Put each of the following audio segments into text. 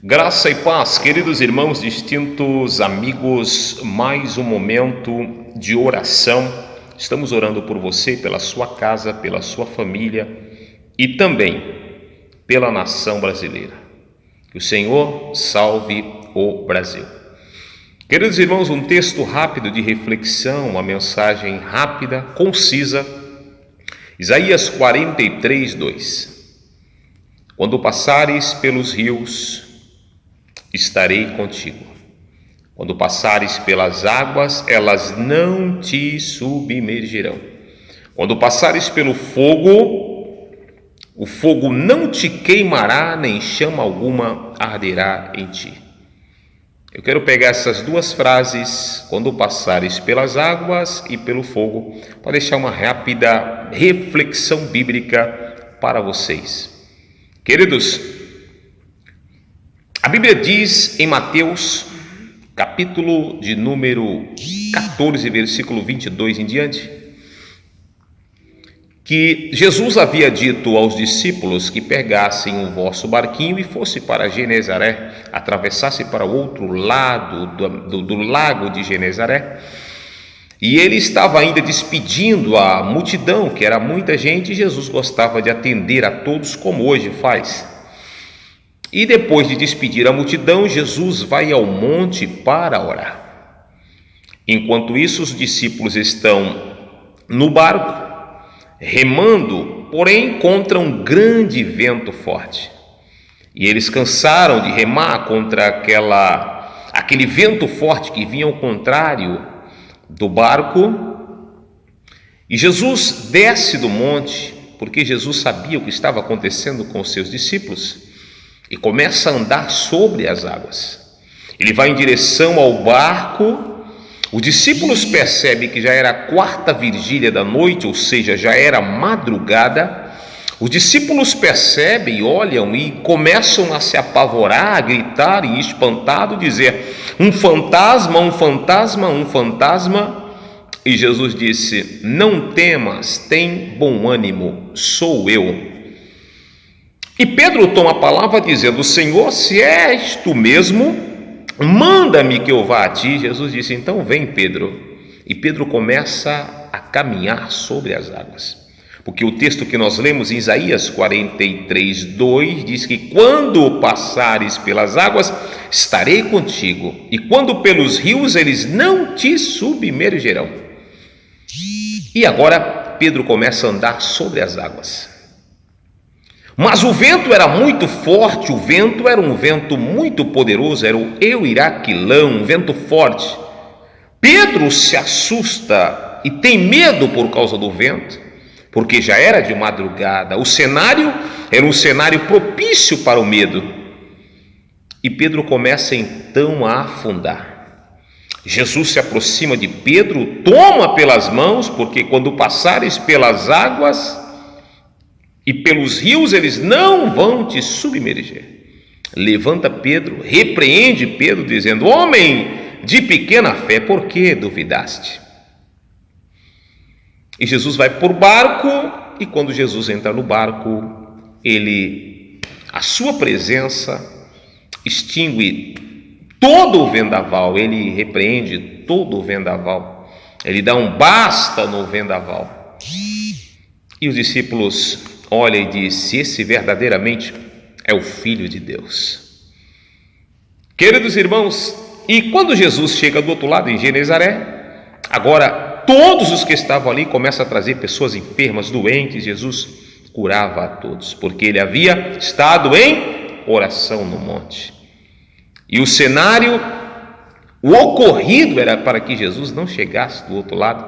Graça e paz, queridos irmãos, distintos amigos, mais um momento de oração. Estamos orando por você, pela sua casa, pela sua família e também pela nação brasileira. Que o Senhor salve o Brasil. Queridos irmãos, um texto rápido de reflexão, uma mensagem rápida, concisa. Isaías 43, 2. Quando passares pelos rios, estarei contigo. Quando passares pelas águas, elas não te submergirão. Quando passares pelo fogo, o fogo não te queimará, nem chama alguma arderá em ti. Eu quero pegar essas duas frases, quando passares pelas águas e pelo fogo, para deixar uma rápida reflexão bíblica para vocês. Queridos, a Bíblia diz em Mateus, capítulo de número 14, versículo 22 em diante, que Jesus havia dito aos discípulos que pegassem o vosso barquinho e fosse para Genezaré, atravessasse para o outro lado do lago de Genezaré. E ele estava ainda despedindo a multidão, que era muita gente, e Jesus gostava de atender a todos como hoje faz. E depois de despedir a multidão, Jesus vai ao monte para orar. Enquanto isso, os discípulos estão no barco, remando, porém encontram um grande vento forte. E eles cansaram de remar contra aquele vento forte que vinha ao contrário do barco. E Jesus desce do monte, porque Jesus sabia o que estava acontecendo com os seus discípulos, e começa a andar sobre as águas. Ele vai em direção ao barco. Os discípulos percebem que já era a quarta vigília da noite, ou seja, já era madrugada. Os discípulos percebem, olham e começam a se apavorar, a gritar e espantado, dizer: um fantasma, um fantasma, um fantasma. E Jesus disse: não temas, tem bom ânimo, sou eu. E Pedro toma a palavra dizendo: Senhor, se és tu mesmo, manda-me que eu vá a ti. Jesus disse: então vem, Pedro. E Pedro começa a caminhar sobre as águas, porque o texto que nós lemos em Isaías 43, 2 diz que quando passares pelas águas, estarei contigo, e quando pelos rios, eles não te submergerão. E agora Pedro começa a andar sobre as águas. Mas o vento era muito forte, o vento era um vento muito poderoso, era o Euraquilão, um vento forte. Pedro se assusta e tem medo por causa do vento, porque já era de madrugada. O cenário era um cenário propício para o medo. E Pedro começa então a afundar. Jesus se aproxima de Pedro, toma pelas mãos, porque quando passares pelas águas e pelos rios, eles não vão te submerger. Levanta Pedro, repreende Pedro, dizendo: homem de pequena fé, por que duvidaste? E Jesus vai por barco, e quando Jesus entra no barco, a sua presença extingue todo o vendaval, ele repreende todo o vendaval, ele dá um basta no vendaval. E os discípulos olha e diz: esse verdadeiramente é o Filho de Deus. Queridos irmãos, e quando Jesus chega do outro lado, em Genezaré, agora todos os que estavam ali começam a trazer pessoas enfermas, doentes. Jesus curava a todos, porque ele havia estado em oração no monte. E o cenário, o ocorrido era para que Jesus não chegasse do outro lado,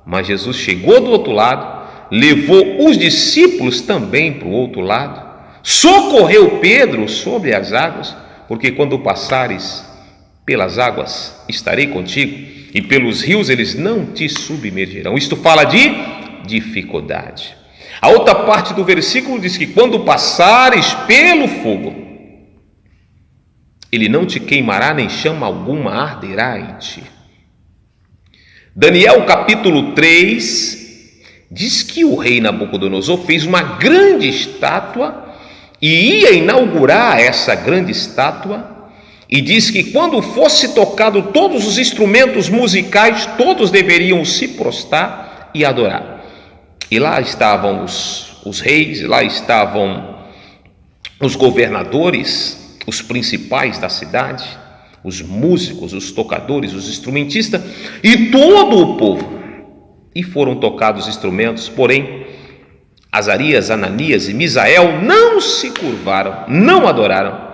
mas Jesus chegou do outro lado, levou os discípulos também para o outro lado, socorreu Pedro sobre as águas, porque quando passares pelas águas, estarei contigo, e pelos rios eles não te submergerão. Isto fala de dificuldade. A outra parte do versículo diz que quando passares pelo fogo, ele não te queimará, nem chama alguma arderá em ti. Daniel capítulo 3 diz que o rei Nabucodonosor fez uma grande estátua e ia inaugurar essa grande estátua, e diz que quando fosse tocado todos os instrumentos musicais, todos deveriam se prostrar e adorar. E lá estavam os reis, lá estavam os governadores, os principais da cidade, os músicos, os tocadores, os instrumentistas e todo o povo. E foram tocados os instrumentos, porém Azarias, Ananias e Misael não se curvaram, não adoraram.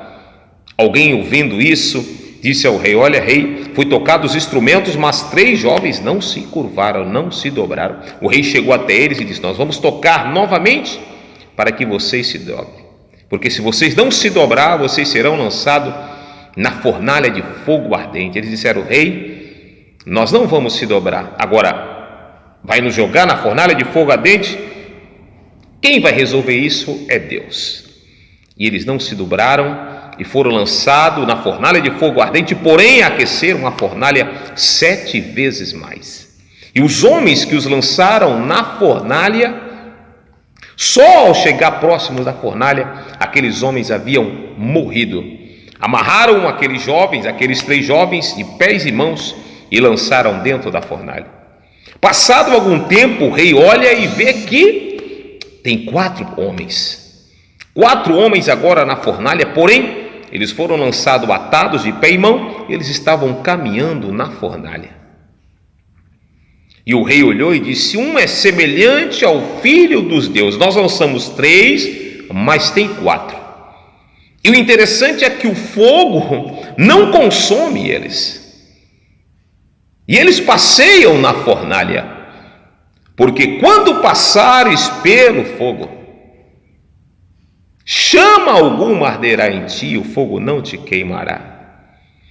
Alguém ouvindo isso, disse ao rei: olha, rei, foi tocados os instrumentos, mas 3 jovens não se curvaram, não se dobraram. O rei chegou até eles e disse: nós vamos tocar novamente para que vocês se dobrem, porque se vocês não se dobrar, vocês serão lançados na fornalha de fogo ardente. Eles disseram: rei, nós não vamos se dobrar. Agora, vai nos jogar na fornalha de fogo ardente? Quem vai resolver isso é Deus. E eles não se dobraram e foram lançados na fornalha de fogo ardente, porém aqueceram a fornalha 7 vezes mais. E os homens que os lançaram na fornalha, só ao chegar próximos da fornalha, aqueles homens haviam morrido. Amarraram aqueles 3 jovens, de pés e mãos, e lançaram dentro da fornalha. Passado algum tempo, o rei olha e vê que tem 4 homens. 4 homens agora na fornalha, porém eles foram lançados atados de pé e mão, eles estavam caminhando na fornalha. E o rei olhou e disse: um é semelhante ao filho dos deuses. Nós lançamos 3, mas tem 4. E o interessante é que o fogo não consome eles. E eles passeiam na fornalha, porque quando passares pelo fogo, chama alguma arderá em ti, o fogo não te queimará.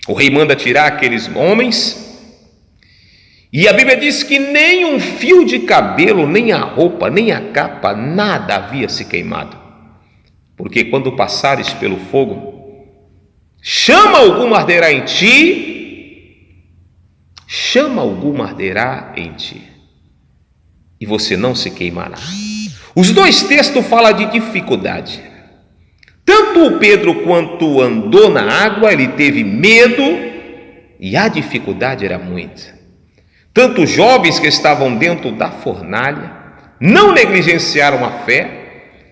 O rei manda tirar aqueles homens, e a Bíblia diz que nem um fio de cabelo, nem a roupa, nem a capa, nada havia se queimado. Porque quando passares pelo fogo, chama alguma arderá em ti, chama alguma arderá em ti, e você não se queimará. Os 2 textos falam de dificuldade. Tanto o Pedro quanto andou na água, ele teve medo e a dificuldade era muita. Tanto os jovens que estavam dentro da fornalha não negligenciaram a fé,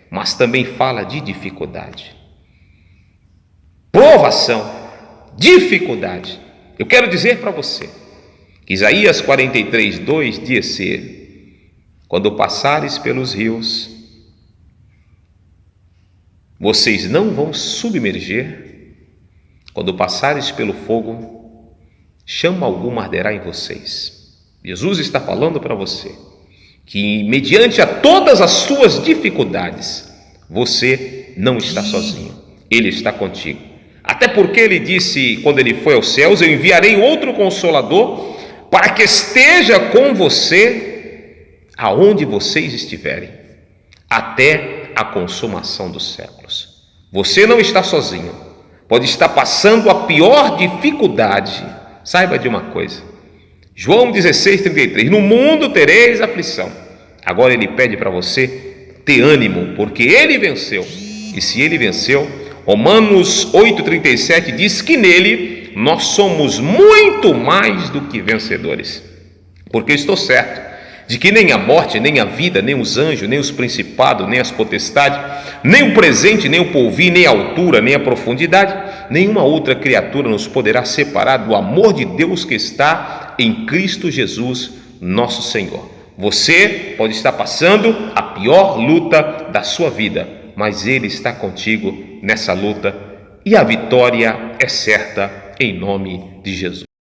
mas também fala de dificuldade, provação, dificuldade. Eu quero dizer para você que Isaías 43:2 diz: quando passares pelos rios, vocês não vão submergir. Quando passares pelo fogo, chama alguma arderá em vocês. Jesus está falando para você que, mediante a todas as suas dificuldades, você não está sozinho, Ele está contigo. Até porque Ele disse, quando Ele foi aos céus: eu enviarei outro Consolador para que esteja com você aonde vocês estiverem, até a consumação dos séculos. Você não está sozinho, pode estar passando a pior dificuldade. Saiba de uma coisa, João 16:33, no mundo tereis aflição. Agora Ele pede para você ter ânimo, porque Ele venceu. E se Ele venceu, Romanos 8:37 diz que nele nós somos muito mais do que vencedores. Porque estou certo de que nem a morte, nem a vida, nem os anjos, nem os principados, nem as potestades, nem o presente, nem o porvir, nem a altura, nem a profundidade, nenhuma outra criatura nos poderá separar do amor de Deus que está em Cristo Jesus, nosso Senhor. Você pode estar passando a pior luta da sua vida, mas Ele está contigo nessa luta, e a vitória é certa em nome de Jesus.